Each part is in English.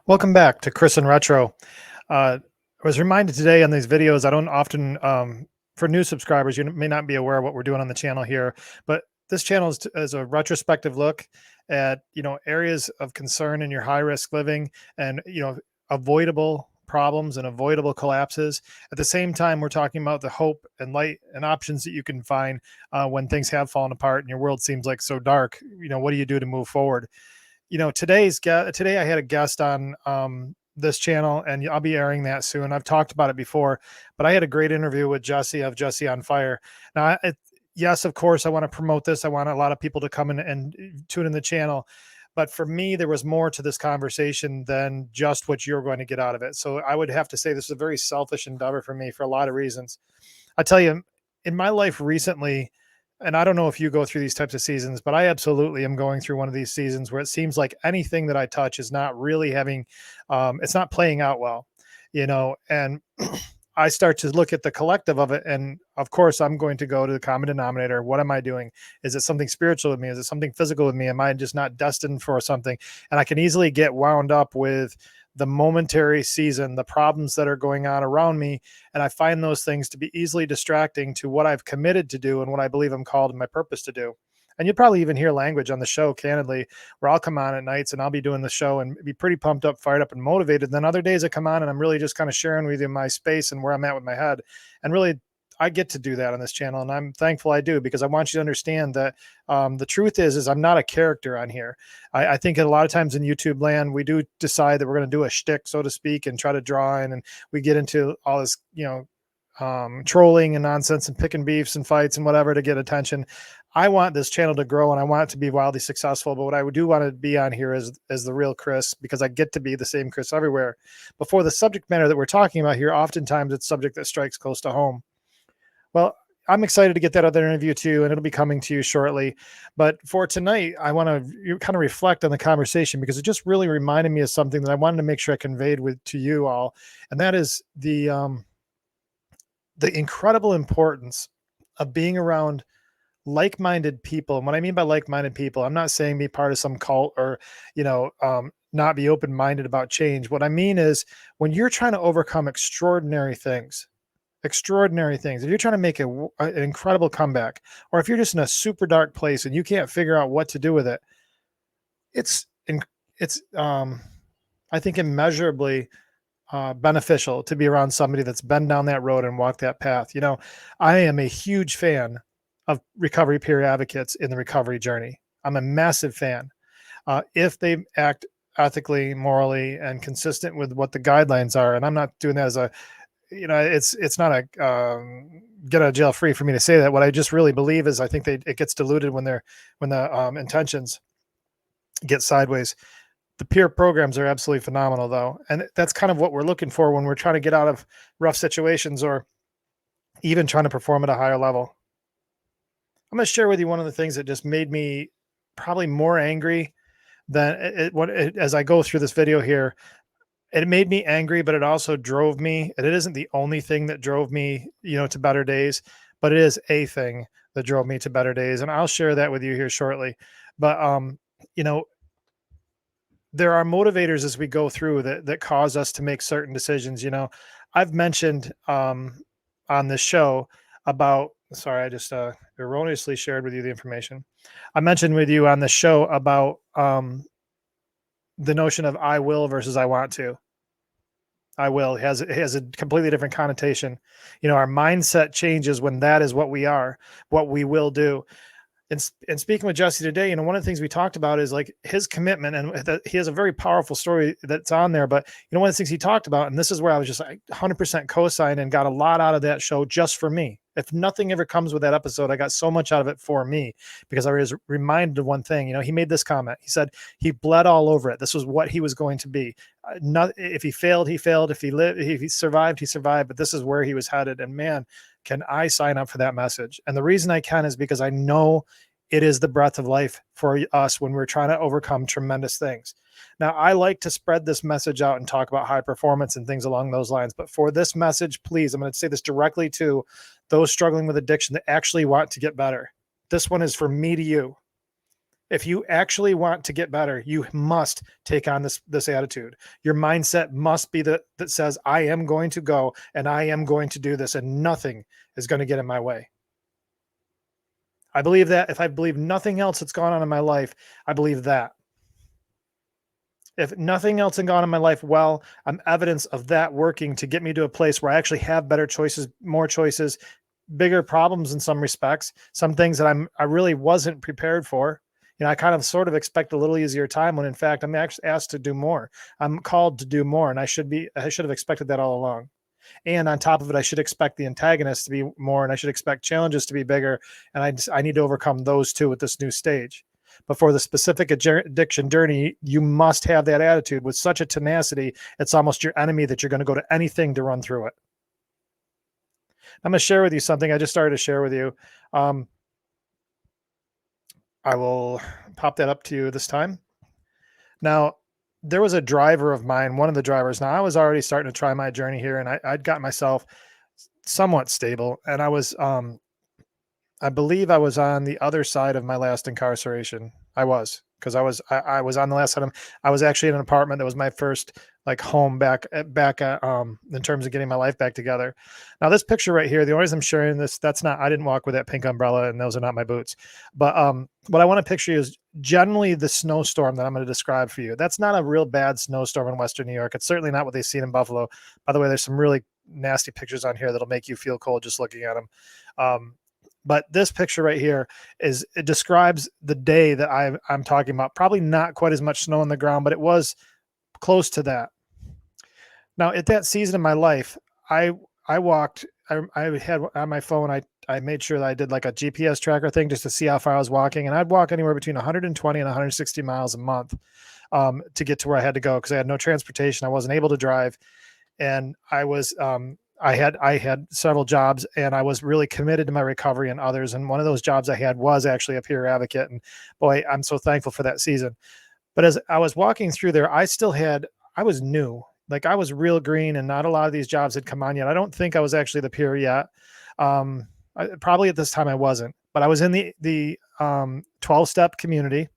Welcome back to Chris and Retro. I was reminded today on these videos, I don't often, for new subscribers, you may not be aware of what we're doing on the channel here, but this channel is a retrospective look at, areas of concern in your high risk living and, avoidable problems and avoidable collapses. At the same time, we're talking about the hope and light and options that you can find when things have fallen apart and your world seems like so dark. What do you do to move forward? Today I had a guest on this channel, and I'll be airing that soon. I've talked about it before, but I had a great interview with Jesse of Jesse on Fire. Now, yes, of course, I want to promote this. I want a lot of people to come in and tune in the channel. But for me, there was more to this conversation than just what you're going to get out of it. So I would have to say this is a very selfish endeavor for me for a lot of reasons. I tell you, in my life recently, and I don't know if you go through these types of seasons, but I absolutely am going through one of these seasons where it seems like anything that I touch is not really having, it's not playing out well, and I start to look at the collective of it. And of course, I'm going to go to the common denominator. What am I doing? Is it something spiritual with me? Is it something physical with me? Am I just not destined for something? And I can easily get wound up with the momentary season, the problems that are going on around me. And I find those things to be easily distracting to what I've committed to do and what I believe I'm called and my purpose to do. And you'll probably even hear language on the show, candidly, where I'll come on at nights and I'll be doing the show and be pretty pumped up, fired up, and motivated. And then other days I come on and I'm really just kind of sharing with you my space and where I'm at with my head. And really, I get to do that on this channel, and I'm thankful I do, because I want you to understand that the truth is I'm not a character on here. I think a lot of times in YouTube land, we do decide that we're going to do a shtick, so to speak, and try to draw in, and we get into all this, trolling and nonsense and picking beefs and fights and whatever to get attention. I want this channel to grow and I want it to be wildly successful. But what I do want to be on here is the real Chris, because I get to be the same Chris everywhere. Before the subject matter that we're talking about here, oftentimes it's subject that strikes close to home. Well, I'm excited to get that other interview too, and it'll be coming to you shortly. But for tonight, I want to kind of reflect on the conversation, because it just really reminded me of something that I wanted to make sure I conveyed to you all, and that is the incredible importance of being around like-minded people. And what I mean by like-minded people, I'm not saying be part of some cult or, not be open-minded about change. What I mean is when you're trying to overcome extraordinary things, if you're trying to make an incredible comeback, or if you're just in a super dark place and you can't figure out what to do with it, it's I think immeasurably beneficial to be around somebody that's been down that road and walked that path. I am a huge fan of recovery peer advocates in the recovery journey. I'm a massive fan. If they act ethically, morally, and consistent with what the guidelines are, and I'm not doing that as a, it's not a get out of jail free for me to say that. What I just really believe is I think it gets diluted when the intentions get sideways. The peer programs are absolutely phenomenal, though, and that's kind of what we're looking for when we're trying to get out of rough situations or even trying to perform at a higher level. I'm going to share with you one of the things that just made me probably more angry than as I go through this video here. It made me angry, but it also drove me, and it isn't the only thing that drove me, to better days, but it is a thing that drove me to better days. And I'll share that with you here shortly. But, there are motivators as we go through that cause us to make certain decisions. I've mentioned on this show about, sorry, I just erroneously shared with you the information. I mentioned with you on the show about the notion of I will versus I want to. I will it has a completely different connotation. Our mindset changes when that is what we are, what we will do. And speaking with Jesse today, one of the things we talked about is like his commitment, and he has a very powerful story that's on there. But one of the things he talked about, and this is where I was just like 100% co-signed and got a lot out of that show just for me. If nothing ever comes with that episode, I got so much out of it for me, because I was reminded of one thing. He made this comment. He said he bled all over it. This was what he was going to be. If he failed, he failed. If he survived, he survived. But this is where he was headed. And man, can I sign up for that message? And the reason I can is because I know it is the breath of life for us when we're trying to overcome tremendous things. Now, I like to spread this message out and talk about high performance and things along those lines. But for this message, please, I'm going to say this directly to those struggling with addiction that actually want to get better. This one is for me to you. If you actually want to get better, you must take on this attitude. Your mindset must be that says, I am going to go and I am going to do this, and nothing is going to get in my way. I believe that. If I believe nothing else that's gone on in my life, I believe that. If nothing else had gone in my life well, I'm evidence of that working to get me to a place where I actually have better choices, more choices, bigger problems in some respects, some things that I really wasn't prepared for. You know, I kind of sort of expect a little easier time when in fact I'm actually asked to do more. I'm called to do more, and I should have expected that all along. And on top of it, I should expect the antagonist to be more, and I should expect challenges to be bigger. And I need to overcome those too with this new stage. But for the specific addiction journey, you must have that attitude with such a tenacity. It's almost your enemy that you're going to go to anything to run through it. I'm going to share with you something I just started to share with you. I will pop that up to you this time. Now, there was a driver of mine, one of the drivers. Now, I was already starting to try my journey here, and I'd got myself somewhat stable. And I believe I was on the other side of my last incarceration. I was, because I was on the last side of, I was actually in an apartment that was my first like home back in terms of getting my life back together. Now this picture right here, the only reason I'm sharing this, that's not, I didn't walk with that pink umbrella, and those are not my boots. But what I want to picture is generally the snowstorm that I'm going to describe for you. That's not a real bad snowstorm in Western New York. It's certainly not what they've seen in Buffalo. By the way, there's some really nasty pictures on here that'll make you feel cold just looking at them. But this picture right here it describes the day that I'm talking about. Probably not quite as much snow on the ground, but it was close to that. Now, at that season of my life, I walked. I had on my phone. I made sure that I did like a GPS tracker thing just to see how far I was walking, and I'd walk anywhere between 120 and 160 miles a month to get to where I had to go because I had no transportation. I wasn't able to drive, and I was I had several jobs, and I was really committed to my recovery and others. And one of those jobs I had was actually a peer advocate. And boy, I'm so thankful for that season. But as I was walking through there, I was new. Like I was real green, and not a lot of these jobs had come on yet. I don't think I was actually the peer yet. Probably at this time I wasn't, but I was in the 12-step community,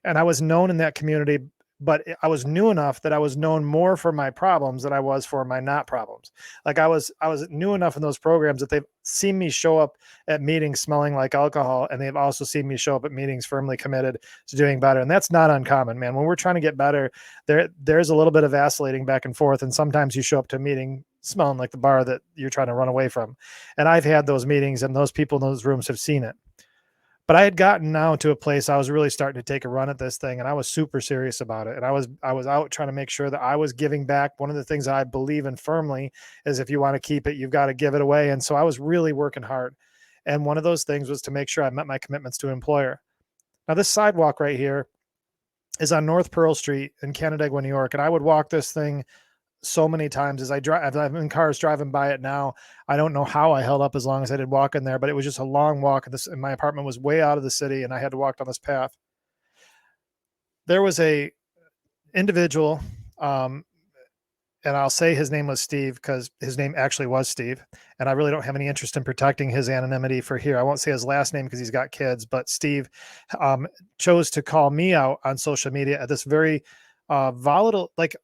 and I was known in that community, but I was new enough that I was known more for my problems than I was for my not problems. Like I was new enough in those programs that they've seen me show up at meetings smelling like alcohol, and they've also seen me show up at meetings firmly committed to doing better. And that's not uncommon, man. When we're trying to get better, there's a little bit of vacillating back and forth, and sometimes you show up to a meeting smelling like the bar that you're trying to run away from. And I've had those meetings, and those people in those rooms have seen it. But I had gotten now to a place I was really starting to take a run at this thing, and I was super serious about it. And I was out trying to make sure that I was giving back. One of the things I believe in firmly is if you want to keep it, you've got to give it away. And so I was really working hard. And one of those things was to make sure I met my commitments to an employer. Now this sidewalk right here is on North Pearl Street in Canandaigua, New York. And I would walk this thing so many times as I'm in cars driving by it now. I don't know how I held up as long as I did walking there, but it was just a long walk. And my apartment was way out of the city, and I had to walk down this path. There was a individual, and I'll say his name was Steve because his name actually was Steve. And I really don't have any interest in protecting his anonymity for here. I won't say his last name because he's got kids, but Steve chose to call me out on social media at this very volatile, like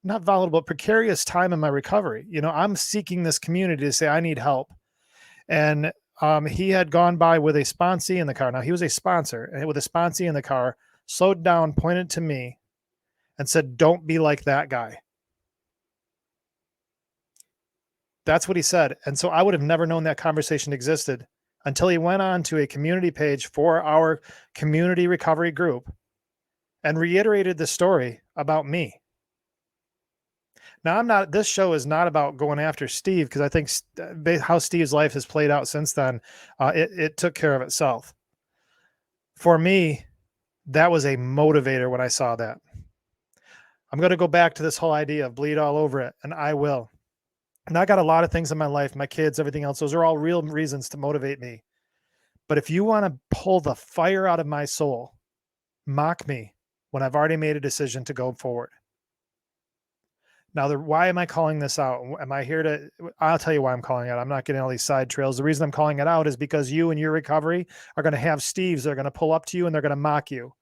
not volatile, but precarious time in my recovery. You know, I'm seeking this community to say I need help. And he had gone by with a sponsee in the car. Now he was a sponsor, and with a sponsee in the car, slowed down, pointed to me, and said, "Don't be like that guy." That's what he said. And so I would have never known that conversation existed until he went on to a community page for our community recovery group and reiterated the story about me. Now, this show is not about going after Steve, because I think how Steve's life has played out since then, it took care of itself. For me, that was a motivator when I saw that. I'm going to go back to this whole idea of bleed all over it, and I will. And I got a lot of things in my life, my kids, everything else. Those are all real reasons to motivate me. But if you want to pull the fire out of my soul, mock me when I've already made a decision to go forward. Now, why am I calling this out? Am I here to, I'll tell you why I'm calling it out. I'm not getting all these side trails. The reason I'm calling it out is because you and your recovery are going to have Steves that are going to pull up to you, and they're going to mock you.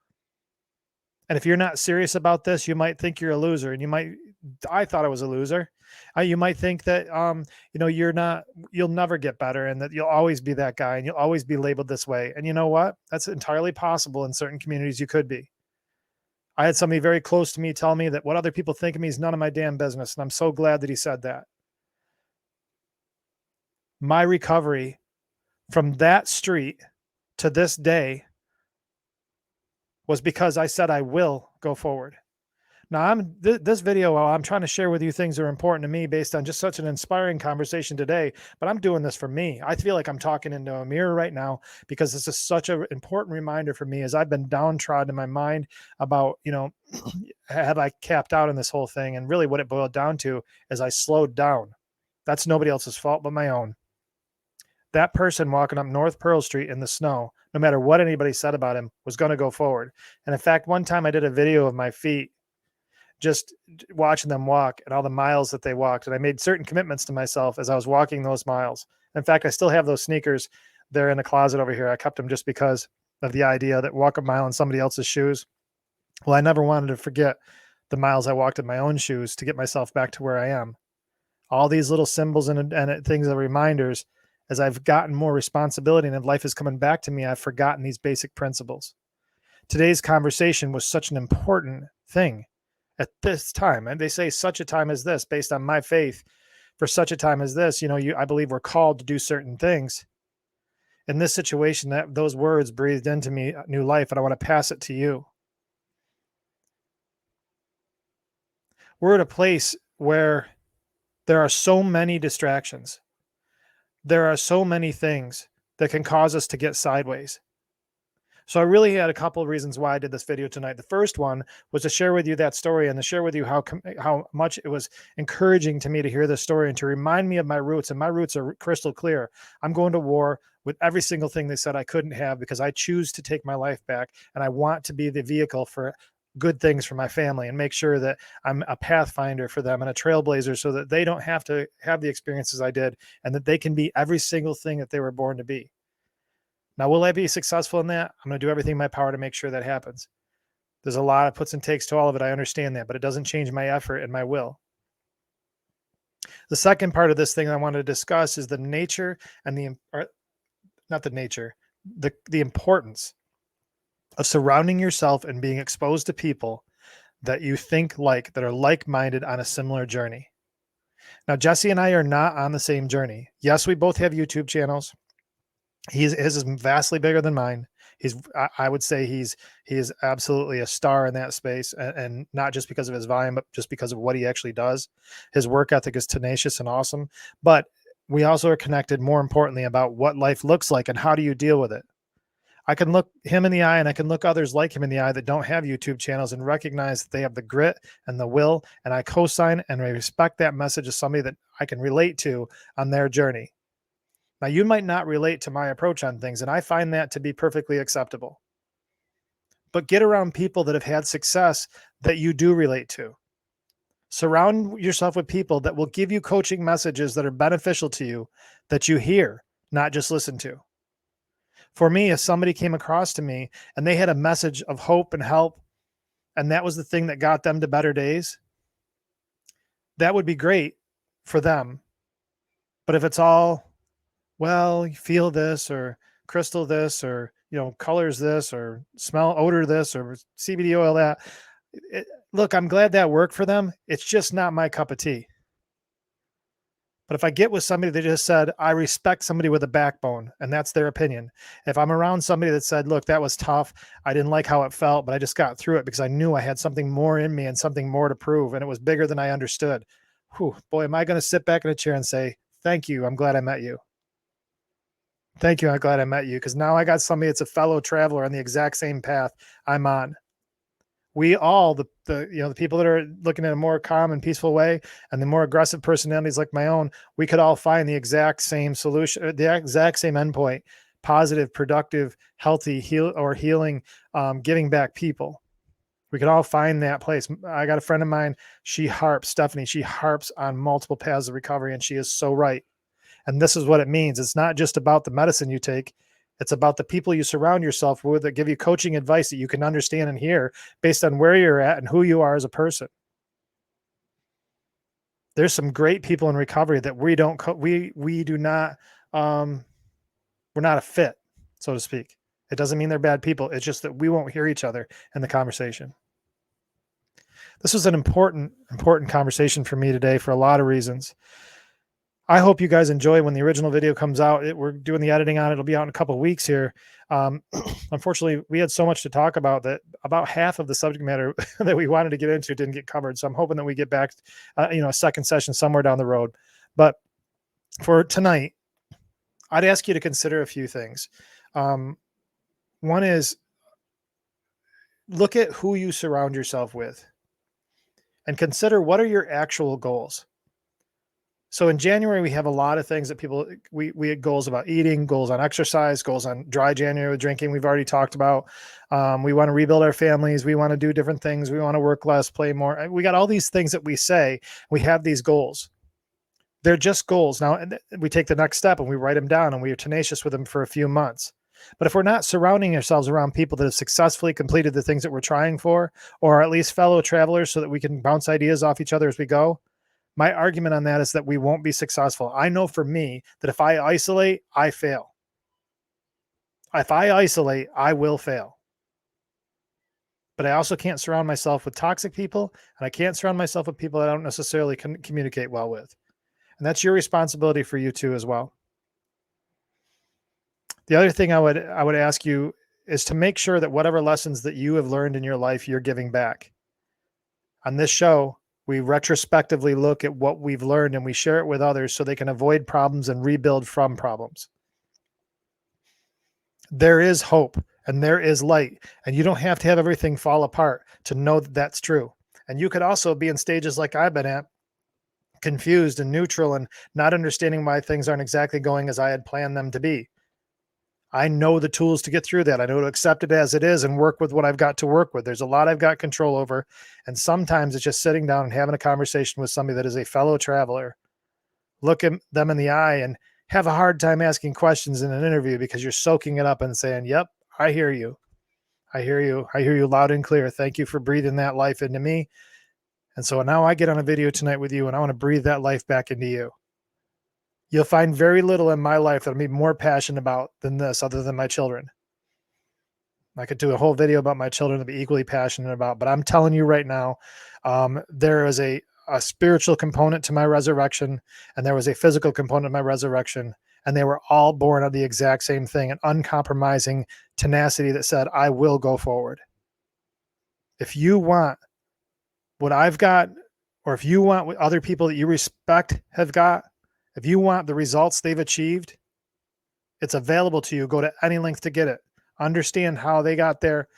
And if you're not serious about this, you might think you're a loser, and I thought I was a loser. You might think that, you'll never get better, and that you'll always be that guy, and you'll always be labeled this way. And you know what? That's entirely possible. In certain communities, you could be. I had somebody very close to me tell me that what other people think of me is none of my damn business. And I'm so glad that he said that. My recovery from that street to this day was because I said I will go forward. Now, this video, I'm trying to share with you things that are important to me based on just such an inspiring conversation today, but I'm doing this for me. I feel like I'm talking into a mirror right now because this is such an important reminder for me as I've been downtrodden in my mind about, have I capped out in this whole thing? And really what it boiled down to is I slowed down. That's nobody else's fault but my own. That person walking up North Pearl Street in the snow, no matter what anybody said about him, was going to go forward. And in fact, one time I did a video of my feet, just watching them walk and all the miles that they walked. And I made certain commitments to myself as I was walking those miles. In fact, I still have those sneakers there in the closet over here. I kept them just because of the idea that walk a mile in somebody else's shoes. Well, I never wanted to forget the miles I walked in my own shoes to get myself back to where I am. All these little symbols and things are reminders. As I've gotten more responsibility and life is coming back to me, I've forgotten these basic principles. Today's conversation was such an important thing at this time. And they say such a time as this, based on my faith, for such a time as this, I believe we're called to do certain things. In this situation, those words breathed into me new life, and I want to pass it to you. We're at a place where there are so many distractions. There are so many things that can cause us to get sideways. So I really had a couple of reasons why I did this video tonight. The first one was to share with you that story and to share with you how much it was encouraging to me to hear this story and to remind me of my roots. And my roots are crystal clear. I'm going to war with every single thing they said I couldn't have because I choose to take my life back, and I want to be the vehicle for good things for my family and make sure that I'm a pathfinder for them and a trailblazer so that they don't have to have the experiences I did, and that they can be every single thing that they were born to be. Now, will I be successful in that? I'm going to do everything in my power to make sure that happens. There's a lot of puts and takes to all of it. I understand that, but it doesn't change my effort and my will. The second part of this thing I wanted to discuss is the nature and the importance of surrounding yourself and being exposed to people that you think that are like-minded on a similar journey. Now, Jesse and I are not on the same journey. Yes, we both have YouTube channels. His is vastly bigger than mine. I would say he is absolutely a star in that space, and not just because of his volume, but just because of what he actually does. His work ethic is tenacious and awesome, but we also are connected, more importantly, about what life looks like and how do you deal with it. I can look him in the eye, and I can look others like him in the eye that don't have YouTube channels, and recognize that they have the grit and the will, and I co-sign and I respect that message as somebody that I can relate to on their journey. Now, you might not relate to my approach on things, and I find that to be perfectly acceptable. But get around people that have had success that you do relate to. Surround yourself with people that will give you coaching messages that are beneficial to you, that you hear, not just listen to. For me, if somebody came across to me and they had a message of hope and help, and that was the thing that got them to better days, that would be great for them. But if it's all, well, you feel this or crystal this or, colors this or smell odor this or CBD oil that, look, I'm glad that worked for them. It's just not my cup of tea. But if I get with somebody that just said, I respect somebody with a backbone, and that's their opinion. If I'm around somebody that said, look, that was tough, I didn't like how it felt, but I just got through it because I knew I had something more in me and something more to prove, and it was bigger than I understood. Whew, boy, am I going to sit back in a chair and say, thank you, I'm glad I met you. Thank you, I'm glad I met you, because now I got somebody that's a fellow traveler on the exact same path I'm on. We all, the people that are looking at a more calm and peaceful way, and the more aggressive personalities like my own, we could all find the exact same solution, the exact same endpoint: positive, productive, healthy, healing, giving back people. We could all find that place. I got a friend of mine, Stephanie, she harps on multiple paths of recovery, and she is so right. And this is what it means. It's not just about the medicine you take. It's about the people you surround yourself with that give you coaching advice that you can understand and hear based on where you're at and who you are as a person. There's some great people in recovery that we don't, we do not, we're not a fit, so to speak. It doesn't mean they're bad people. It's just that we won't hear each other in the conversation. This was an important conversation for me today for a lot of reasons. I hope you guys enjoy when the original video comes out. We're doing the editing on it. It'll be out in a couple of weeks here. Unfortunately, we had so much to talk about that about half of the subject matter that we wanted to get into didn't get covered. So I'm hoping that we get back, a second session somewhere down the road. But for tonight, I'd ask you to consider a few things. One is look at who you surround yourself with and consider what are your actual goals. So in January, we have a lot of things that people, we had goals about eating, goals on exercise, goals on dry January with drinking. We've already talked about, we want to rebuild our families. We want to do different things. We want to work less, play more. We got all these things that we say, we have these goals. They're just goals. Now we take the next step and we write them down and we are tenacious with them for a few months. But if we're not surrounding ourselves around people that have successfully completed the things that we're trying for, or at least fellow travelers so that we can bounce ideas off each other as we go, my argument on that is that we won't be successful. I know for me that if I isolate, I fail. If I isolate, I will fail. But I also can't surround myself with toxic people, and I can't surround myself with people that I don't necessarily communicate well with. And that's your responsibility for you too as well. The other thing I would ask you is to make sure that whatever lessons that you have learned in your life, you're giving back. On this show, we retrospectively look at what we've learned and we share it with others so they can avoid problems and rebuild from problems. There is hope and there is light, and you don't have to have everything fall apart to know that that's true. And you could also be in stages like I've been at, confused and neutral and not understanding why things aren't exactly going as I had planned them to be. I know the tools to get through that. I know to accept it as it is and work with what I've got to work with. There's a lot I've got control over. And sometimes it's just sitting down and having a conversation with somebody that is a fellow traveler. Look at them in the eye and have a hard time asking questions in an interview because you're soaking it up and saying, yep, I hear you. I hear you. I hear you loud and clear. Thank you for breathing that life into me. And so now I get on a video tonight with you and I want to breathe that life back into you. You'll find very little in my life that I'm even more passionate about than this, other than my children. I could do a whole video about my children to be equally passionate about, but I'm telling you right now, there is a spiritual component to my resurrection, and there was a physical component of my resurrection, and they were all born of the exact same thing, an uncompromising tenacity that said, I will go forward. If you want what I've got, or if you want what other people that you respect have got, if you want the results they've achieved, it's available to you. Go to any length to get it. Understand how they got there.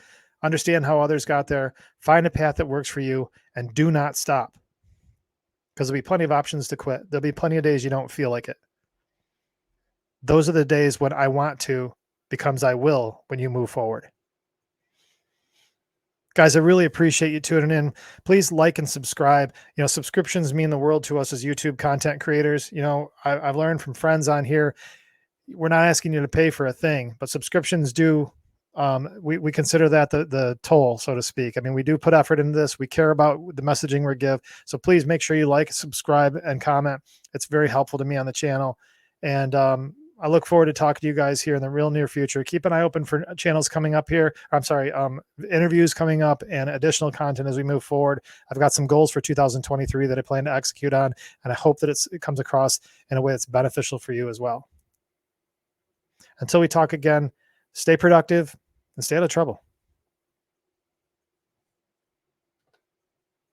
Understand how others got there. Find a path that works for you and do not stop. Because there'll be plenty of options to quit. There'll be plenty of days you don't feel like it. Those are the days when I want to becomes I will when you move forward. Guys, I really appreciate you tuning in. Please like and subscribe. Subscriptions mean the world to us as YouTube content creators. I've learned from friends on here, we're not asking you to pay for a thing, but subscriptions do. We consider that the toll, so to speak. I mean, we do put effort into this. We care about the messaging we give. So please make sure you like, subscribe, and comment. It's very helpful to me on the channel. And I look forward to talking to you guys here in the real near future. Keep an eye open for channels coming up here. Interviews coming up and additional content as we move forward. I've got some goals for 2023 that I plan to execute on, and I hope that it comes across in a way that's beneficial for you as well. Until we talk again, stay productive and stay out of trouble.